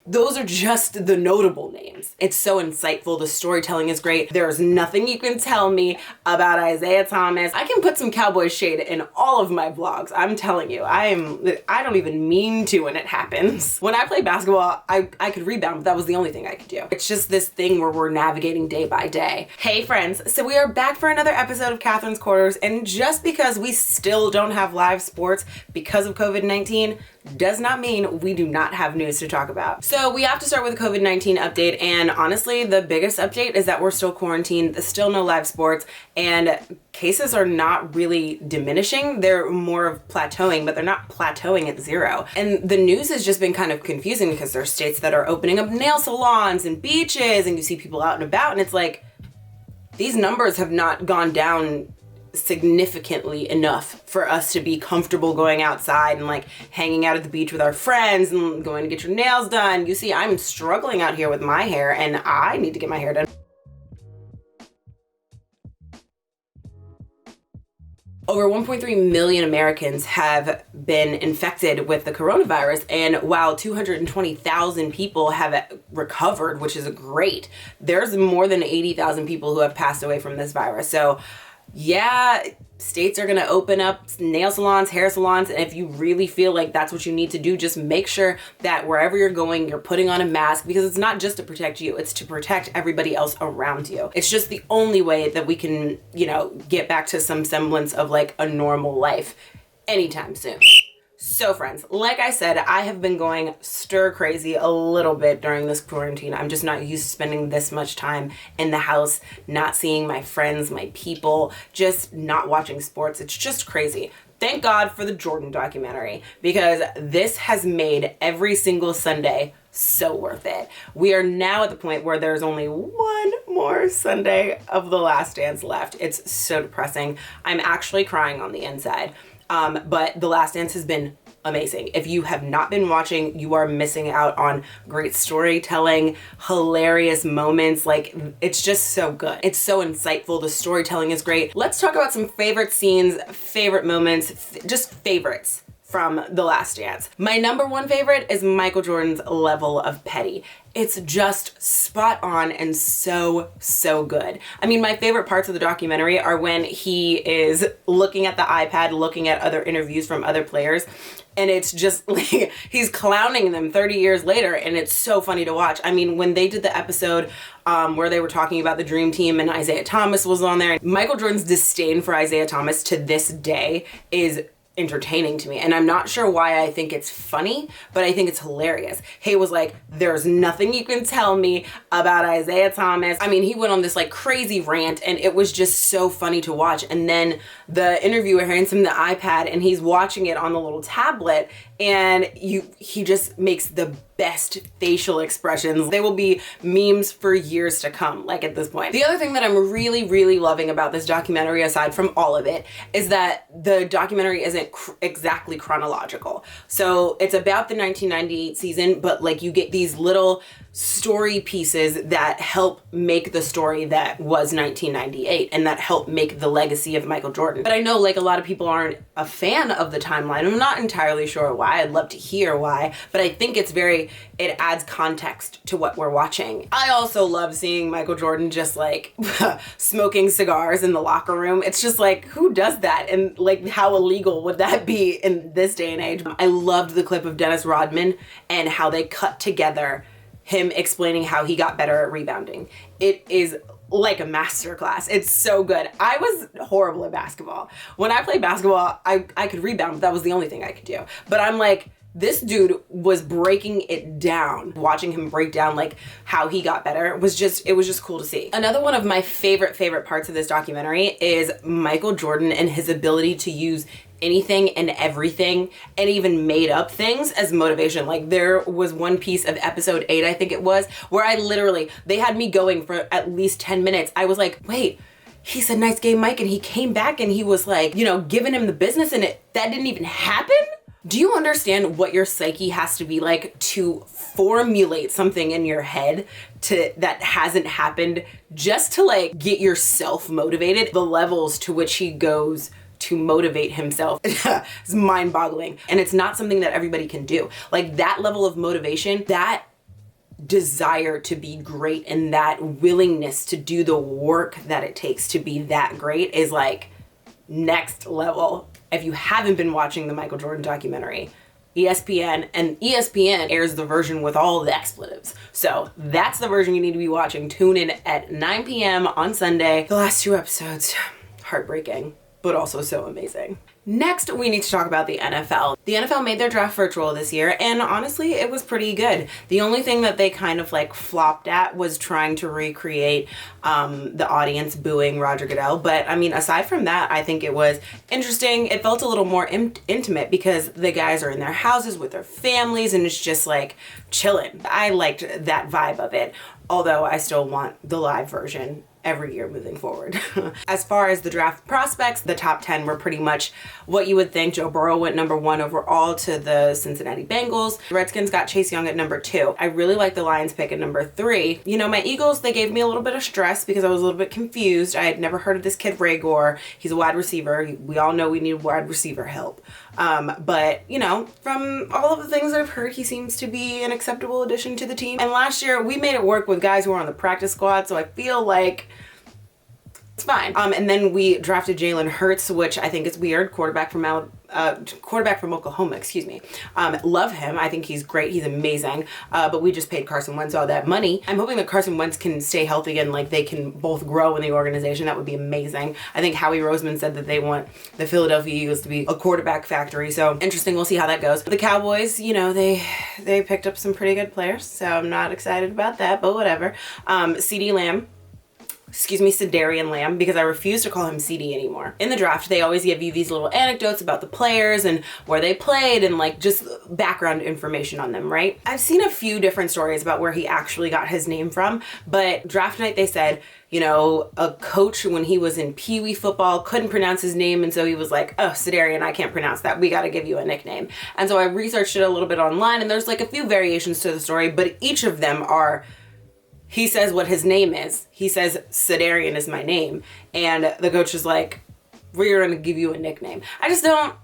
those are just the notable names. It's so insightful. The storytelling is great. There's nothing you can tell me about Isaiah Thomas. I can put some cowboy shade in all of my vlogs. I'm telling you, I don't even mean to when it happens. When I play basketball, I could rebound, but that was the only thing I could do. It's just this thing where we're navigating day by day. Hey friends, so we are back for another episode of Catherine's Quarters, and just because we still don't have live sports because of COVID-19 does not mean we do not have news to talk about. So we have to start with a COVID-19 update, and honestly, the biggest update is that we're still quarantined, there's still no live sports, and cases are not really diminishing. They're more of plateauing, but they're not plateauing at zero. And the news has just been kind of confusing because there's states that are opening up nail salons and beaches, and you see people out and about, and it's like, these numbers have not gone down significantly enough for us to be comfortable going outside and like hanging out at the beach with our friends and going to get your nails done. You see, I'm struggling out here with my hair and I need to get my hair done. Over 1.3 million Americans have been infected with the coronavirus, and while 220,000 people have recovered, which is great, there's more than 80,000 people who have passed away from this virus. So yeah, states are gonna open up nail salons, hair salons, and if you really feel like that's what you need to do, just make sure that wherever you're going, you're putting on a mask, because it's not just to protect you, it's to protect everybody else around you. It's just the only way that we can, you know, get back to some semblance of like a normal life anytime soon. So friends, like I said, I have been going stir crazy a little bit during this quarantine. I'm just not used to spending this much time in the house, not seeing my friends, my people, just not watching sports. It's just crazy. Thank God for the Jordan documentary, because this has made every single Sunday so worth it. We are now at the point where there's only one more Sunday of The Last Dance left. It's so depressing. I'm actually crying on the inside. But The Last Dance has been amazing. If you have not been watching, you are missing out on great storytelling, hilarious moments. Like, it's just so good. It's so insightful. The storytelling is great. Let's talk about some favorite scenes, favorite moments, just favorites from The Last Dance. My number one favorite is Michael Jordan's level of petty. It's just spot on and so good. I mean, my favorite parts of the documentary are when he is looking at the iPad, looking at other interviews from other players, and it's just like he's clowning them 30 years later, and it's so funny to watch. I mean, when they did the episode where they were talking about the Dream Team and Isaiah Thomas was on there, Michael Jordan's disdain for Isaiah Thomas to this day is entertaining to me, and I'm not sure why I think it's funny, but I think it's hilarious. He was like, there's nothing you can tell me about Isaiah Thomas. I mean, he went on this like crazy rant, and it was just so funny to watch. And then the interviewer hands him the iPad and he's watching it on the little tablet, and he just makes the best facial expressions. They will be memes for years to come, like at this point. The other thing that I'm really loving about this documentary, aside from all of it, is that the documentary isn't exactly chronological. So it's about the 1998 season, but like you get these little story pieces that help make the story that was 1998 and that help make the legacy of Michael Jordan. But I know like a lot of people aren't a fan of the timeline. I'm not entirely sure why. I'd love to hear why, but I think it adds context to what we're watching. I also love seeing Michael Jordan just like smoking cigars in the locker room. It's just like, who does that? And like, how illegal would that be in this day and age? I loved the clip of Dennis Rodman and how they cut together him explaining how he got better at rebounding. It is like a masterclass. It's so good. I was horrible at basketball. When I played basketball, I could rebound, but that was the only thing I could do. But I'm like, this dude was breaking it down. Watching him break down like how he got better it was just cool to see. Another one of my favorite parts of this documentary is Michael Jordan and his ability to use anything and everything and even made up things as motivation. Like there was one piece of episode 8, I think it was, where they had me going for at least 10 minutes. I was like, wait, he said, nice game, Mike, and he came back and he was like, you know, giving him the business, and that didn't even happen? Do you understand what your psyche has to be like to formulate something in your head that hasn't happened just to like get yourself motivated? The levels to which he goes to motivate himself is mind-boggling, and it's not something that everybody can do. Like that level of motivation, that desire to be great and that willingness to do the work that it takes to be that great is like next level. If you haven't been watching the Michael Jordan documentary, ESPN airs the version with all the expletives. So that's the version you need to be watching. Tune in at 9 p.m. on Sunday. The last 2 episodes, heartbreaking, but also so amazing. Next, we need to talk about the NFL. The NFL made their draft virtual this year, and honestly, it was pretty good. The only thing that they kind of like flopped at was trying to recreate the audience booing Roger Goodell. But I mean, aside from that, I think it was interesting. It felt a little more intimate because the guys are in their houses with their families, and it's just like chilling. I liked that vibe of it, although I still want the live version every year moving forward. As far as the draft prospects, the top 10 were pretty much what you would think. Joe Burrow went number 1 overall to the Cincinnati Bengals. The Redskins got Chase Young at number 2. I really like the Lions pick at number 3. You know, my Eagles, they gave me a little bit of stress because I was a little bit confused. I had never heard of this kid Ray Gore. He's a wide receiver. We all know we need wide receiver help. But, you know, from all of the things I've heard, he seems to be an acceptable addition to the team. And last year, we made it work with guys who were on the practice squad, so I feel like it's fine. And then we drafted Jalen Hurts, which I think is weird. Quarterback from Oklahoma, excuse me. Love him. I think he's great. He's amazing. But we just paid Carson Wentz all that money. I'm hoping that Carson Wentz can stay healthy and like they can both grow in the organization. That would be amazing. I think Howie Roseman said that they want the Philadelphia Eagles to be a quarterback factory. So interesting. We'll see how that goes. The Cowboys, you know, they picked up some pretty good players. So I'm not excited about that, but whatever. Cedarian Lamb, because I refuse to call him CD anymore. In the draft, they always give you these little anecdotes about the players and where they played and like just background information on them, right? I've seen a few different stories about where he actually got his name from, but draft night they said, you know, a coach when he was in Pee Wee football couldn't pronounce his name, and so he was like, oh, Cedarian, I can't pronounce that. We got to give you a nickname. And so I researched it a little bit online, and there's like a few variations to the story, but each of them are, he says what his name is. He says, Cedarian is my name. And the coach is like, we're going to give you a nickname. I just don't...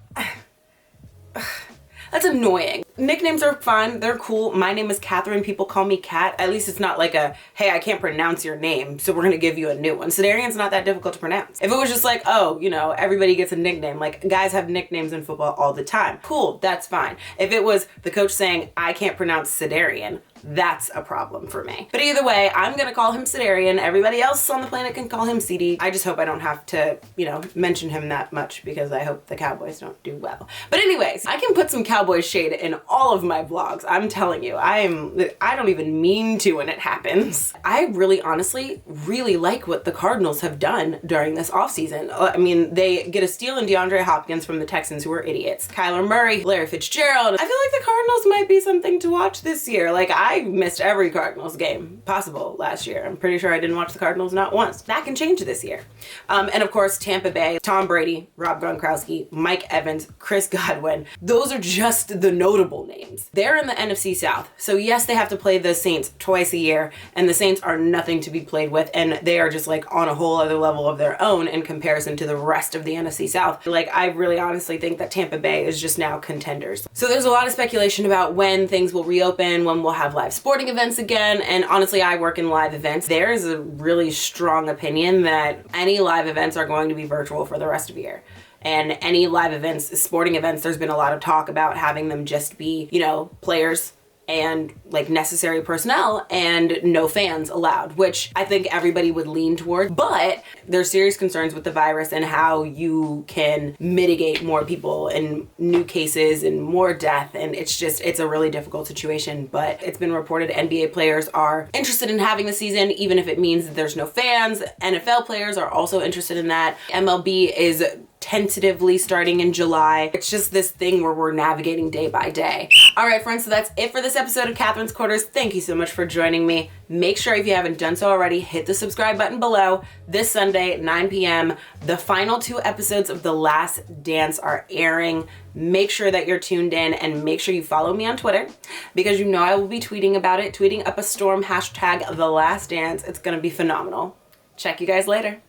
That's annoying. Nicknames are fun. They're cool. My name is Katherine. People call me Kat. At least it's not like a, hey, I can't pronounce your name, so we're going to give you a new one. Cedarian's not that difficult to pronounce. If it was just like, oh, you know, everybody gets a nickname. Like, guys have nicknames in football all the time. Cool, that's fine. If it was the coach saying, I can't pronounce Cedarian, that's a problem for me. But either way, I'm gonna call him Cedarian. Everybody else on the planet can call him CD. I just hope I don't have to, you know, mention him that much because I hope the Cowboys don't do well. But anyways, I can put some Cowboys shade in all of my vlogs. I'm telling you, I don't even mean to when it happens. I really honestly really like what the Cardinals have done during this offseason. I mean, they get a steal in DeAndre Hopkins from the Texans, who are idiots. Kyler Murray, Larry Fitzgerald. I feel like the Cardinals might be something to watch this year. Like, I missed every Cardinals game possible last year. I'm pretty sure I didn't watch the Cardinals not once. That can change this year. And of course, Tampa Bay, Tom Brady, Rob Gronkowski, Mike Evans, Chris Godwin. Those are just the notable names. They're in the NFC South. So yes, they have to play the Saints twice a year, and the Saints are nothing to be played with, and they are just like on a whole other level of their own in comparison to the rest of the NFC South. Like, I really honestly think that Tampa Bay is just now contenders. So there's a lot of speculation about when things will reopen, when we'll have live sporting events again, and honestly, I work in live events. There's a really strong opinion that any live events are going to be virtual for the rest of the year. And any live events, sporting events, there's been a lot of talk about having them just be, you know, players and like necessary personnel and no fans allowed, which I think everybody would lean toward. But there's serious concerns with the virus and how you can mitigate more people and new cases and more death. And it's a really difficult situation. But it's been reported NBA players are interested in having the season, even if it means that there's no fans. NFL players are also interested in that. MLB is tentatively starting in July. It's just this thing where we're navigating day by day. All right, friends, so that's it for this episode of Katherine's Quarters. Thank you so much for joining me. Make sure, if you haven't done so already, hit the subscribe button below. This Sunday, 9 p.m., the final 2 episodes of The Last Dance are airing. Make sure that you're tuned in, and make sure you follow me on Twitter, because you know I will be tweeting about it, tweeting up a storm, hashtag The Last Dance. It's gonna be phenomenal. Check you guys later.